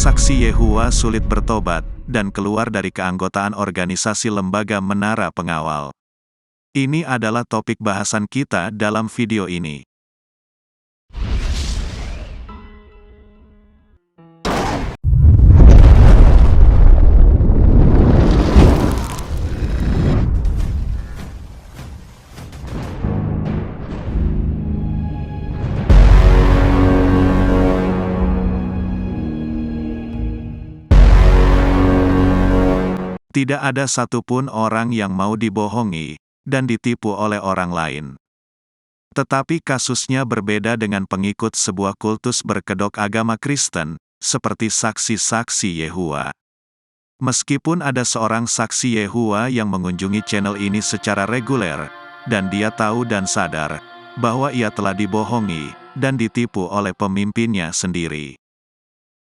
saksi Yehua sulit bertobat dan keluar dari keanggotaan organisasi lembaga menara pengawal. Ini adalah topik bahasan kita dalam video ini. Tidak ada satupun orang yang mau dibohongi dan ditipu oleh orang lain. Tetapi kasusnya berbeda dengan pengikut sebuah kultus berkedok agama Kristen, seperti saksi-saksi Yehua. Meskipun ada seorang saksi Yehua yang mengunjungi channel ini secara reguler, dan dia tahu dan sadar bahwa ia telah dibohongi dan ditipu oleh pemimpinnya sendiri.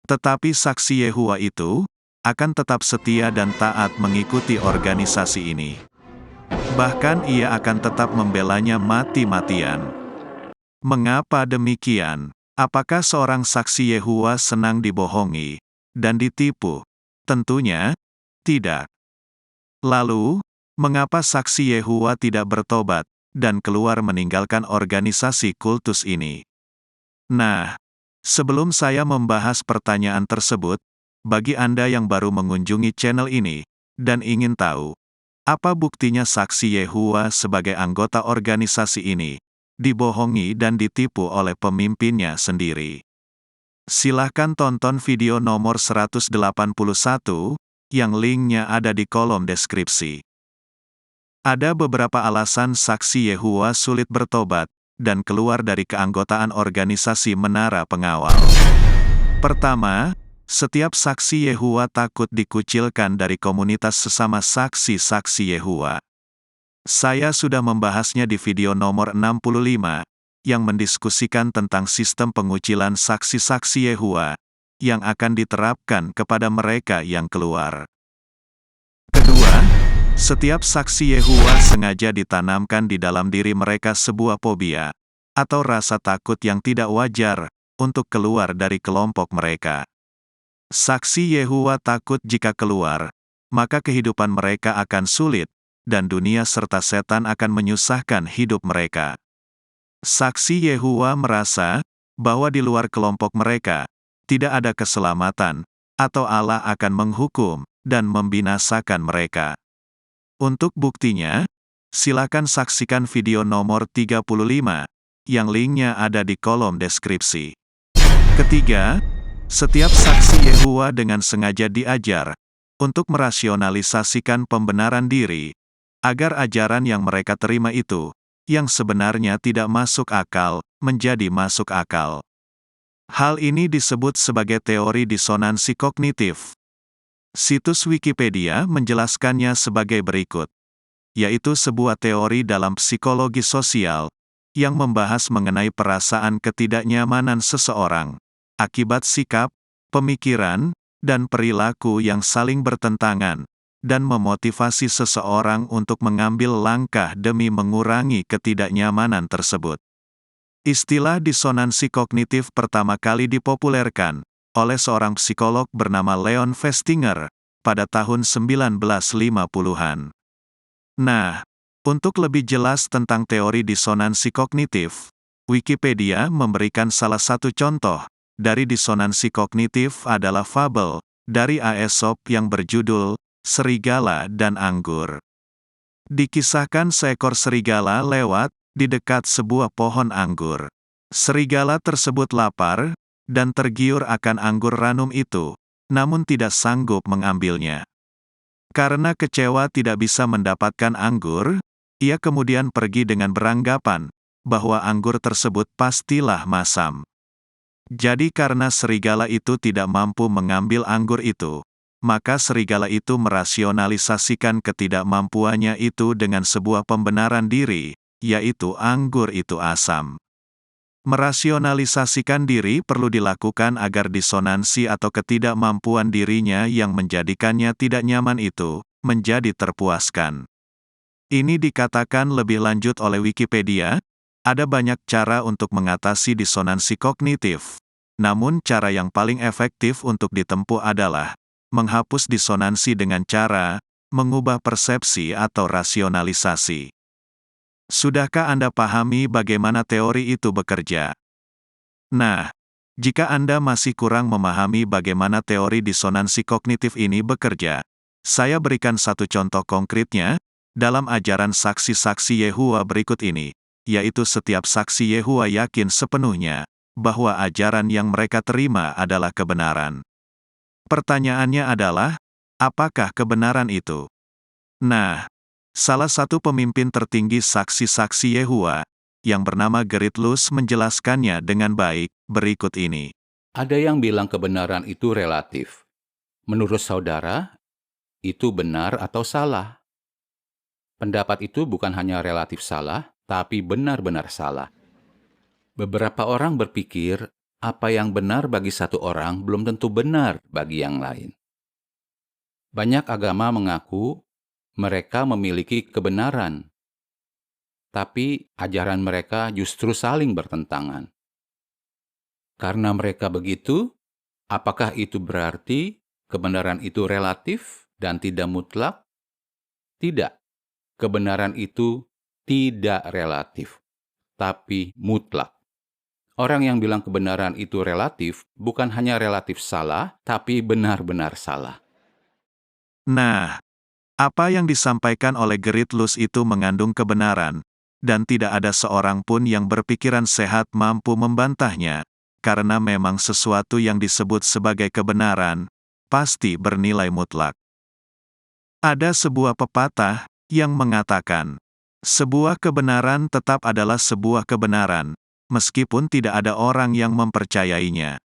Tetapi saksi Yehua itu akan tetap setia dan taat mengikuti organisasi ini. Bahkan ia akan tetap membelanya mati-matian. Mengapa demikian? Apakah seorang saksi Yehua senang dibohongi dan ditipu? Tentunya tidak. Lalu, mengapa saksi Yehua tidak bertobat dan keluar meninggalkan organisasi kultus ini? Nah, sebelum saya membahas pertanyaan tersebut, bagi Anda yang baru mengunjungi channel ini, dan ingin tahu, apa buktinya saksi Yehua sebagai anggota organisasi ini, dibohongi dan ditipu oleh pemimpinnya sendiri? Silahkan tonton video nomor 181, yang linknya ada di kolom deskripsi. Ada beberapa alasan saksi Yehua sulit bertobat, dan keluar dari keanggotaan organisasi menara pengawal. Pertama, setiap saksi Yehua takut dikucilkan dari komunitas sesama saksi-saksi Yehua. Saya sudah membahasnya di video nomor 65, yang mendiskusikan tentang sistem pengucilan saksi-saksi Yehua, yang akan diterapkan kepada mereka yang keluar. Kedua, setiap saksi Yehua sengaja ditanamkan di dalam diri mereka sebuah fobia, atau rasa takut yang tidak wajar, untuk keluar dari kelompok mereka. Saksi Yehua takut jika keluar, maka kehidupan mereka akan sulit, dan dunia serta setan akan menyusahkan hidup mereka. Saksi Yehua merasa bahwa di luar kelompok mereka tidak ada keselamatan, atau Allah akan menghukum dan membinasakan mereka. Untuk buktinya, silakan saksikan video nomor 35, yang linknya ada di kolom deskripsi. Ketiga, setiap saksi Yehua dengan sengaja diajar untuk merasionalisasikan pembenaran diri, agar ajaran yang mereka terima itu, yang sebenarnya tidak masuk akal, menjadi masuk akal. Hal ini disebut sebagai teori disonansi kognitif. Situs Wikipedia menjelaskannya sebagai berikut, yaitu sebuah teori dalam psikologi sosial, yang membahas mengenai perasaan ketidaknyamanan seseorang, akibat sikap, pemikiran, dan perilaku yang saling bertentangan, dan memotivasi seseorang untuk mengambil langkah demi mengurangi ketidaknyamanan tersebut. Istilah disonansi kognitif pertama kali dipopulerkan oleh seorang psikolog bernama Leon Festinger pada tahun 1950-an. Nah, untuk lebih jelas tentang teori disonansi kognitif, Wikipedia memberikan salah satu contoh dari disonansi kognitif adalah fabel dari Aesop yang berjudul Serigala dan Anggur. Dikisahkan seekor serigala lewat di dekat sebuah pohon anggur. Serigala tersebut lapar dan tergiur akan anggur ranum itu, namun tidak sanggup mengambilnya. Karena kecewa tidak bisa mendapatkan anggur, ia kemudian pergi dengan beranggapan bahwa anggur tersebut pastilah masam. Jadi karena serigala itu tidak mampu mengambil anggur itu, maka serigala itu merasionalisasikan ketidakmampuannya itu dengan sebuah pembenaran diri, yaitu anggur itu asam. Merasionalisasikan diri perlu dilakukan agar disonansi atau ketidakmampuan dirinya yang menjadikannya tidak nyaman itu menjadi terpuaskan. Ini dikatakan lebih lanjut oleh Wikipedia, ada banyak cara untuk mengatasi disonansi kognitif, Namun cara yang paling efektif untuk ditempuh adalah menghapus disonansi dengan cara mengubah persepsi atau rasionalisasi. Sudahkah Anda pahami bagaimana teori itu bekerja? Nah, jika Anda masih kurang memahami bagaimana teori disonansi kognitif ini bekerja, saya berikan satu contoh konkretnya dalam ajaran saksi-saksi Yehova berikut ini, yaitu setiap saksi Yehova yakin sepenuhnya bahwa ajaran yang mereka terima adalah kebenaran. Pertanyaannya adalah, apakah kebenaran itu? Nah, salah satu pemimpin tertinggi saksi-saksi Yehova, yang bernama Gerrit Luz menjelaskannya dengan baik, berikut ini. Ada yang bilang kebenaran itu relatif. Menurut saudara, itu benar atau salah? Pendapat itu bukan hanya relatif salah, tapi benar-benar salah. Beberapa orang berpikir, apa yang benar bagi satu orang belum tentu benar bagi yang lain. Banyak agama mengaku mereka memiliki kebenaran, tapi ajaran mereka justru saling bertentangan. Karena mereka begitu, apakah itu berarti kebenaran itu relatif dan tidak mutlak? Tidak. Kebenaran itu tidak relatif, tapi mutlak. Orang yang bilang kebenaran itu relatif bukan hanya relatif salah, tapi benar-benar salah. Nah, apa yang disampaikan oleh Gerrit Luz itu mengandung kebenaran, dan tidak ada seorang pun yang berpikiran sehat mampu membantahnya, karena memang sesuatu yang disebut sebagai kebenaran, pasti bernilai mutlak. Ada sebuah pepatah yang mengatakan, sebuah kebenaran tetap adalah sebuah kebenaran, meskipun tidak ada orang yang mempercayainya.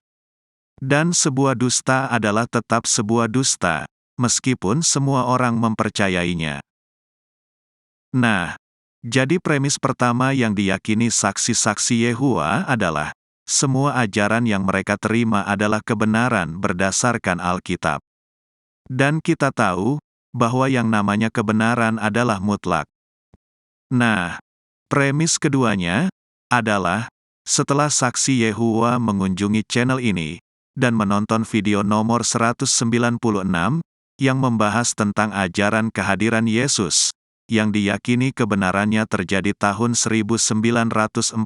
Dan sebuah dusta adalah tetap sebuah dusta, meskipun semua orang mempercayainya. Nah, jadi premis pertama yang diyakini saksi-saksi Yehova adalah, semua ajaran yang mereka terima adalah kebenaran berdasarkan Alkitab. Dan kita tahu, bahwa yang namanya kebenaran adalah mutlak. Nah, premis keduanya adalah, setelah saksi Yehova mengunjungi channel ini, dan menonton video nomor 196, yang membahas tentang ajaran kehadiran Yesus, yang diyakini kebenarannya terjadi tahun 1914,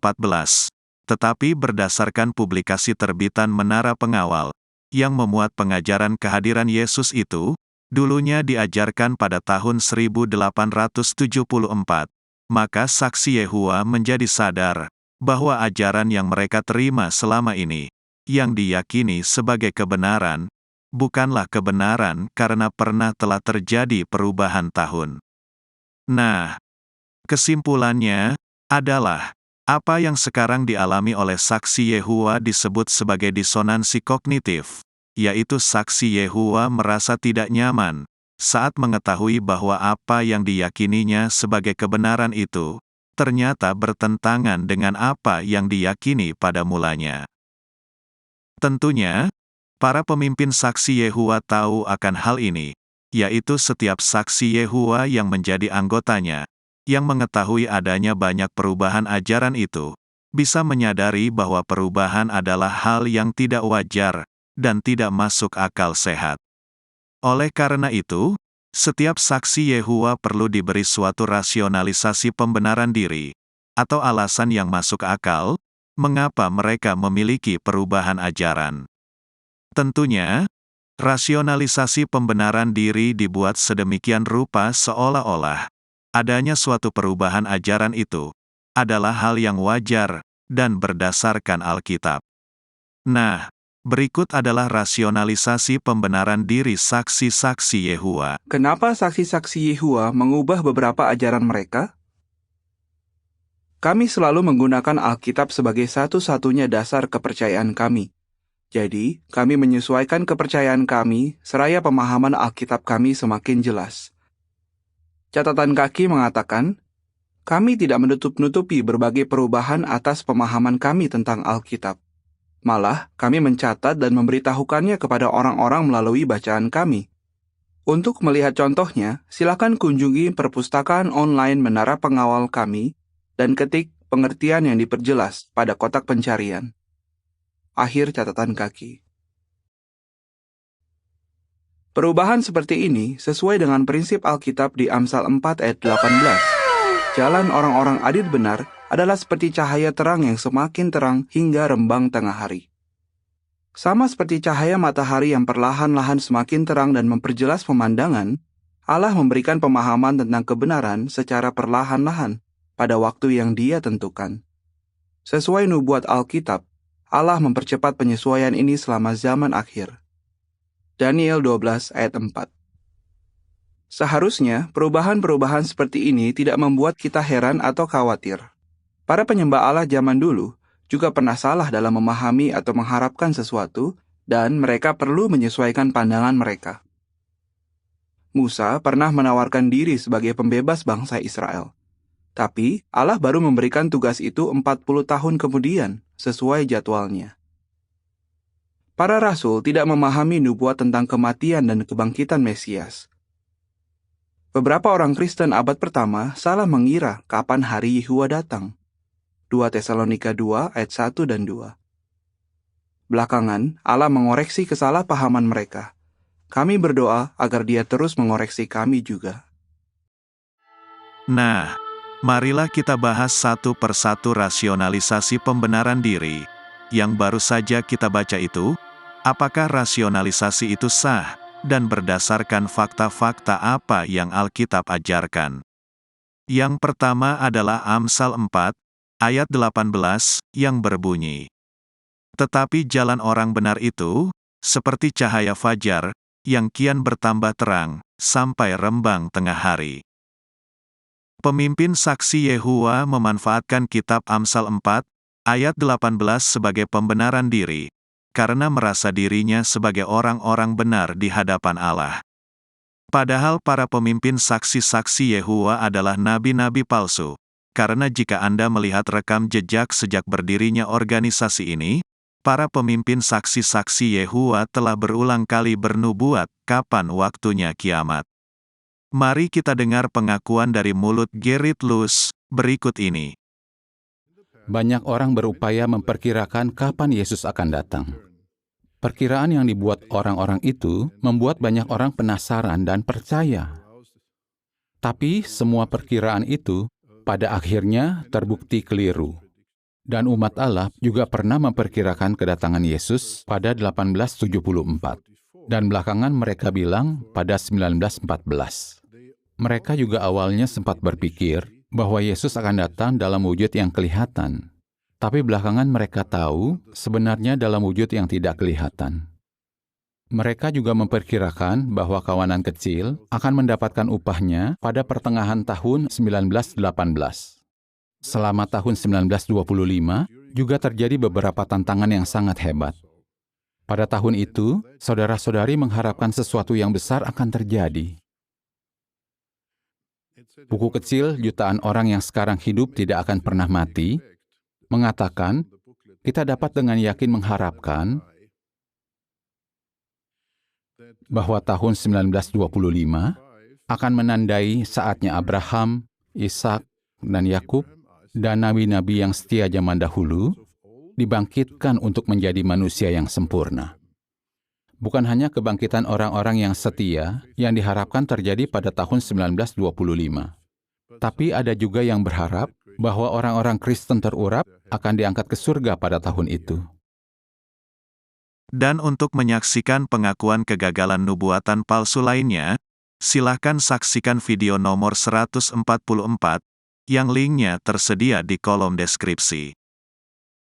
tetapi berdasarkan publikasi terbitan Menara Pengawal, yang memuat pengajaran kehadiran Yesus itu, dulunya diajarkan pada tahun 1874, maka saksi Yehova menjadi sadar, bahwa ajaran yang mereka terima selama ini, yang diyakini sebagai kebenaran, bukanlah kebenaran karena pernah telah terjadi perubahan tahun. Nah, kesimpulannya adalah, apa yang sekarang dialami oleh saksi Yehova disebut sebagai disonansi kognitif, yaitu saksi Yehova merasa tidak nyaman saat mengetahui bahwa apa yang diyakininya sebagai kebenaran itu ternyata bertentangan dengan apa yang diyakini pada mulanya. Tentunya, para pemimpin saksi Yehova tahu akan hal ini, yaitu setiap saksi Yehova yang menjadi anggotanya, yang mengetahui adanya banyak perubahan ajaran itu, bisa menyadari bahwa perubahan adalah hal yang tidak wajar, dan tidak masuk akal sehat. Oleh karena itu, setiap saksi Yehova perlu diberi suatu rasionalisasi pembenaran diri, atau alasan yang masuk akal, mengapa mereka memiliki perubahan ajaran. Tentunya, rasionalisasi pembenaran diri dibuat sedemikian rupa seolah-olah adanya suatu perubahan ajaran itu adalah hal yang wajar dan berdasarkan Alkitab. Nah, berikut adalah rasionalisasi pembenaran diri saksi-saksi Yehova. Kenapa saksi-saksi Yehova mengubah beberapa ajaran mereka? Kami selalu menggunakan Alkitab sebagai satu-satunya dasar kepercayaan kami. Jadi, kami menyesuaikan kepercayaan kami seraya pemahaman Alkitab kami semakin jelas. Catatan kaki mengatakan, kami tidak menutup-nutupi berbagai perubahan atas pemahaman kami tentang Alkitab. Malah, kami mencatat dan memberitahukannya kepada orang-orang melalui bacaan kami. Untuk melihat contohnya, silakan kunjungi perpustakaan online Menara Pengawal kami dan ketik pengertian yang diperjelas pada kotak pencarian. Akhir catatan kaki. Perubahan seperti ini sesuai dengan prinsip Alkitab di Amsal 4 ayat 18. Jalan orang-orang adil benar adalah seperti cahaya terang yang semakin terang hingga rembang tengah hari. Sama seperti cahaya matahari yang perlahan-lahan semakin terang dan memperjelas pemandangan, Allah memberikan pemahaman tentang kebenaran secara perlahan-lahan pada waktu yang Dia tentukan. Sesuai nubuat Alkitab, Allah mempercepat penyesuaian ini selama zaman akhir. Daniel 12 ayat 4. Seharusnya, perubahan-perubahan seperti ini tidak membuat kita heran atau khawatir. Para penyembah Allah zaman dulu juga pernah salah dalam memahami atau mengharapkan sesuatu, dan mereka perlu menyesuaikan pandangan mereka. Musa pernah menawarkan diri sebagai pembebas bangsa Israel. Tapi, Allah baru memberikan tugas itu 40 tahun kemudian, sesuai jadwalnya. Para rasul tidak memahami nubuat tentang kematian dan kebangkitan Mesias. Beberapa orang Kristen abad pertama salah mengira kapan hari Yehua datang. 2 Tesalonika 2 ayat 1 dan 2. Belakangan, Allah mengoreksi kesalahpahaman mereka. Kami berdoa agar Dia terus mengoreksi kami juga. Nah, marilah kita bahas satu persatu rasionalisasi pembenaran diri. Yang baru saja kita baca itu, apakah rasionalisasi itu sah, dan berdasarkan fakta-fakta apa yang Alkitab ajarkan? Yang pertama adalah Amsal 4, ayat 18, yang berbunyi, "Tetapi jalan orang benar itu, seperti cahaya fajar, yang kian bertambah terang, sampai rembang tengah hari." Pemimpin saksi Yehua memanfaatkan kitab Amsal 4, ayat 18 sebagai pembenaran diri, karena merasa dirinya sebagai orang-orang benar di hadapan Allah. Padahal para pemimpin saksi-saksi Yehua adalah nabi-nabi palsu, karena jika Anda melihat rekam jejak sejak berdirinya organisasi ini, para pemimpin saksi-saksi Yehua telah berulang kali bernubuat kapan waktunya kiamat. Mari kita dengar pengakuan dari mulut Gerrit Luce berikut ini. Banyak orang berupaya memperkirakan kapan Yesus akan datang. Perkiraan yang dibuat orang-orang itu membuat banyak orang penasaran dan percaya. Tapi semua perkiraan itu pada akhirnya terbukti keliru. Dan umat Allah juga pernah memperkirakan kedatangan Yesus pada 1874. Dan belakangan mereka bilang pada 1914. Mereka juga awalnya sempat berpikir bahwa Yesus akan datang dalam wujud yang kelihatan. Tapi belakangan mereka tahu sebenarnya dalam wujud yang tidak kelihatan. Mereka juga memperkirakan bahwa kawanan kecil akan mendapatkan upahnya pada pertengahan tahun 1918. Selama tahun 1925, juga terjadi beberapa tantangan yang sangat hebat. Pada tahun itu, saudara-saudari mengharapkan sesuatu yang besar akan terjadi. Buku kecil jutaan orang yang sekarang hidup tidak akan pernah mati mengatakan, kita dapat dengan yakin mengharapkan bahwa tahun 1925 akan menandai saatnya Abraham, Ishak, dan Yakub, dan nabi-nabi yang setia zaman dahulu dibangkitkan untuk menjadi manusia yang sempurna. Bukan hanya kebangkitan orang-orang yang setia yang diharapkan terjadi pada tahun 1925, tapi ada juga yang berharap bahwa orang-orang Kristen terurap akan diangkat ke surga pada tahun itu. Dan untuk menyaksikan pengakuan kegagalan nubuatan palsu lainnya, silahkan saksikan video nomor 144, yang linknya tersedia di kolom deskripsi.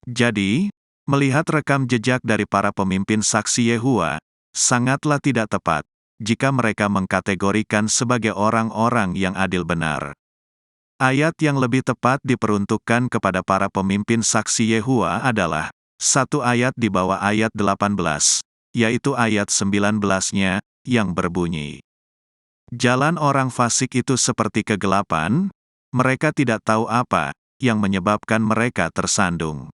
Jadi, melihat rekam jejak dari para pemimpin saksi Yehua, sangatlah tidak tepat jika mereka mengkategorikan sebagai orang-orang yang adil benar. Ayat yang lebih tepat diperuntukkan kepada para pemimpin saksi Yehua adalah satu ayat di bawah ayat 18, yaitu ayat 19-nya, yang berbunyi, "Jalan orang fasik itu seperti kegelapan, mereka tidak tahu apa yang menyebabkan mereka tersandung."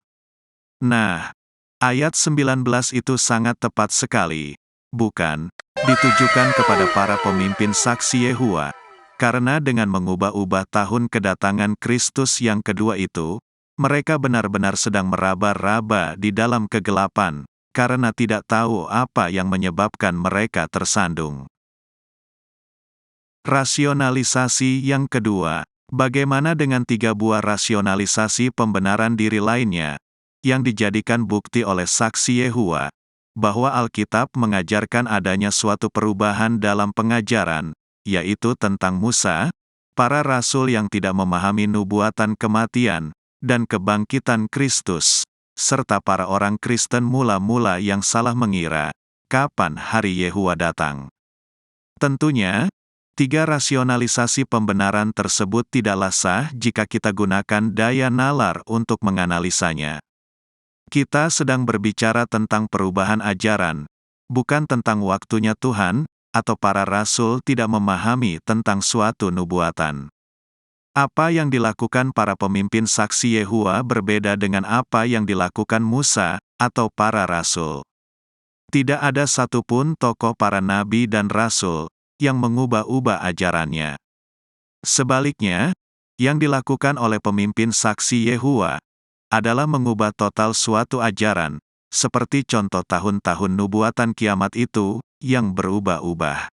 Nah, ayat 19 itu sangat tepat sekali, bukan? Ditujukan kepada para pemimpin saksi Yehua. Karena dengan mengubah-ubah tahun kedatangan Kristus yang kedua itu, Mereka benar-benar sedang meraba-raba di dalam kegelapan, karena tidak tahu apa yang menyebabkan mereka tersandung. Rasionalisasi yang kedua. Bagaimana dengan 3 buah rasionalisasi pembenaran diri lainnya, yang dijadikan bukti oleh saksi Yehova, bahwa Alkitab mengajarkan adanya suatu perubahan dalam pengajaran, yaitu tentang Musa, para rasul yang tidak memahami nubuatan kematian, dan kebangkitan Kristus, serta para orang Kristen mula-mula yang salah mengira, kapan hari Yehova datang. Tentunya, 3 rasionalisasi pembenaran tersebut tidaklah sah jika kita gunakan daya nalar untuk menganalisanya. Kita sedang berbicara tentang perubahan ajaran, bukan tentang waktunya Tuhan, atau para rasul tidak memahami tentang suatu nubuatan. Apa yang dilakukan para pemimpin saksi Yehova berbeda dengan apa yang dilakukan Musa, atau para rasul. Tidak ada satupun tokoh para nabi dan rasul, yang mengubah-ubah ajarannya. Sebaliknya, yang dilakukan oleh pemimpin saksi Yehova adalah mengubah total suatu ajaran, seperti contoh tahun-tahun nubuatan kiamat itu, yang berubah-ubah.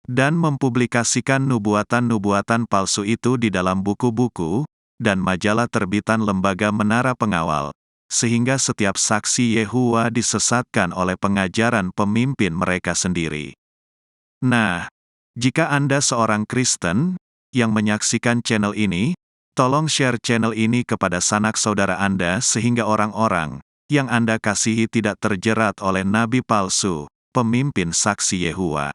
Dan mempublikasikan nubuatan-nubuatan palsu itu di dalam buku-buku, dan majalah terbitan lembaga menara pengawal, sehingga setiap saksi Yehova disesatkan oleh pengajaran pemimpin mereka sendiri. Nah, jika Anda seorang Kristen yang menyaksikan channel ini, tolong share channel ini kepada sanak saudara Anda sehingga orang-orang yang Anda kasihi tidak terjerat oleh nabi palsu, pemimpin saksi Yehova.